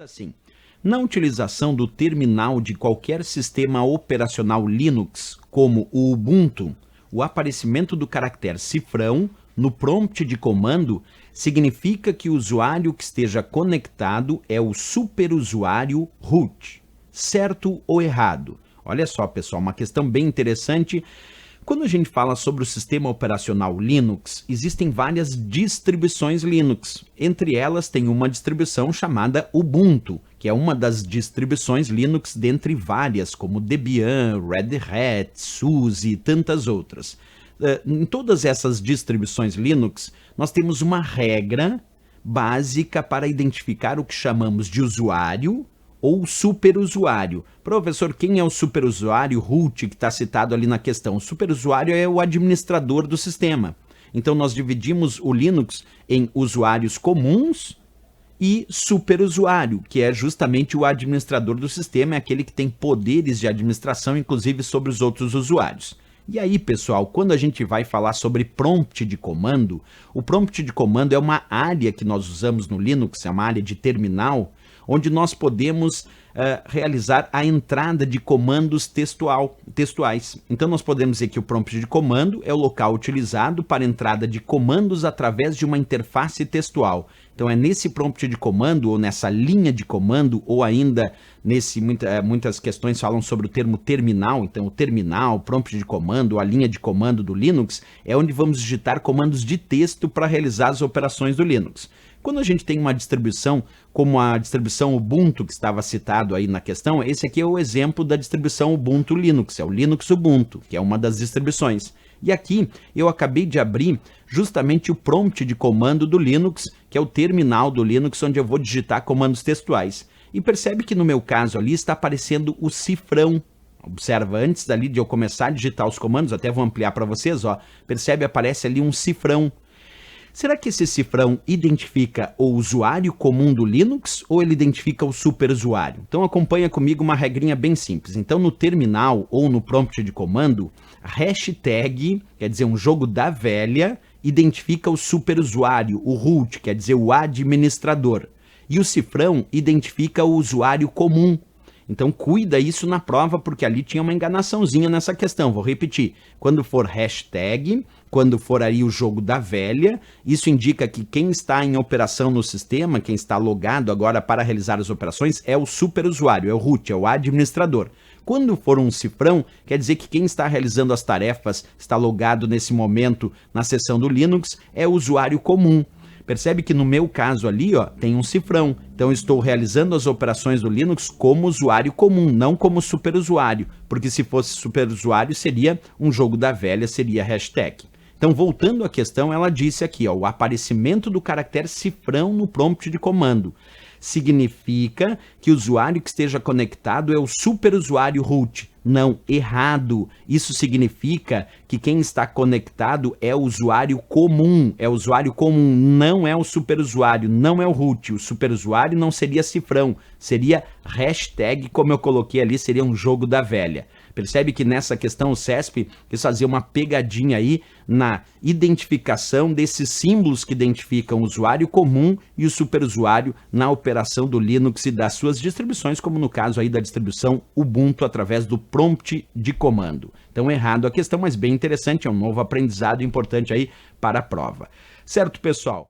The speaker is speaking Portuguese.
Assim, na utilização do terminal de qualquer sistema operacional Linux, como o Ubuntu, o aparecimento do caractere cifrão no prompt de comando significa que o usuário que esteja conectado é o superusuário root. Certo ou errado? Olha só, pessoal, uma questão bem interessante. Quando a gente fala sobre o sistema operacional Linux, existem várias distribuições Linux. Entre elas tem uma distribuição chamada Ubuntu, que é uma das distribuições Linux dentre várias, como Debian, Red Hat, SUSE e tantas outras. Em todas essas distribuições Linux, nós temos uma regra básica para identificar o que chamamos de usuário ou superusuário. Professor, quem é o superusuário root que está citado ali na questão? O superusuário é o administrador do sistema. Então nós dividimos o Linux em usuários comuns e superusuário, que é justamente o administrador do sistema, é aquele que tem poderes de administração, inclusive sobre os outros usuários. E aí, pessoal, quando a gente vai falar sobre prompt de comando, o prompt de comando é uma área que nós usamos no Linux, é uma área de terminal, onde nós podemos realizar a entrada de comandos textuais. Então nós podemos dizer que o prompt de comando é o local utilizado para entrada de comandos através de uma interface textual. Então é nesse prompt de comando, ou nessa linha de comando, ou ainda muitas questões falam sobre o termo terminal. Então o terminal, o prompt de comando, a linha de comando do Linux, é onde vamos digitar comandos de texto para realizar as operações do Linux. Quando a gente tem uma distribuição, como a distribuição Ubuntu, que estava citado aí na questão, esse aqui é o exemplo da distribuição Ubuntu Linux, é o Linux Ubuntu, que é uma das distribuições. E aqui eu acabei de abrir justamente o prompt de comando do Linux, que é o terminal do Linux, onde eu vou digitar comandos textuais. E percebe que no meu caso ali está aparecendo o cifrão. Observa, antes dali de eu começar a digitar os comandos, até vou ampliar para vocês, ó, percebe, aparece ali um cifrão. Será que esse cifrão identifica o usuário comum do Linux ou ele identifica o superusuário? Então acompanha comigo uma regrinha bem simples. Então no terminal ou no prompt de comando, hashtag, quer dizer um jogo da velha, identifica o superusuário, o root, quer dizer o administrador. E o cifrão identifica o usuário comum. Então cuida isso na prova, porque ali tinha uma enganaçãozinha nessa questão. Vou repetir. Quando for hashtag, quando for aí o jogo da velha, isso indica que quem está em operação no sistema, quem está logado agora para realizar as operações, é o superusuário, é o root, é o administrador. Quando for um cifrão, quer dizer que quem está realizando as tarefas, está logado nesse momento na seção do Linux, é o usuário comum. Percebe que no meu caso ali, ó, tem um cifrão. Então eu estou realizando as operações do Linux como usuário comum, não como superusuário. Porque se fosse superusuário seria um jogo da velha, seria hashtag. Então voltando à questão, ela disse aqui, ó, o aparecimento do caractere cifrão no prompt de comando significa que o usuário que esteja conectado é o superusuário root. Não, errado. Isso significa que quem está conectado é o usuário comum. É o usuário comum, não é o superusuário, não é o root. O superusuário não seria cifrão, seria hashtag, como eu coloquei ali, seria um jogo da velha. Percebe que nessa questão o CESP quis fazer uma pegadinha aí na identificação desses símbolos que identificam o usuário comum e o superusuário na operação do Linux e das suas distribuições, como no caso aí da distribuição Ubuntu através do prompt de comando. Então errado a questão, mas bem interessante, é um novo aprendizado importante aí para a prova. Certo, pessoal?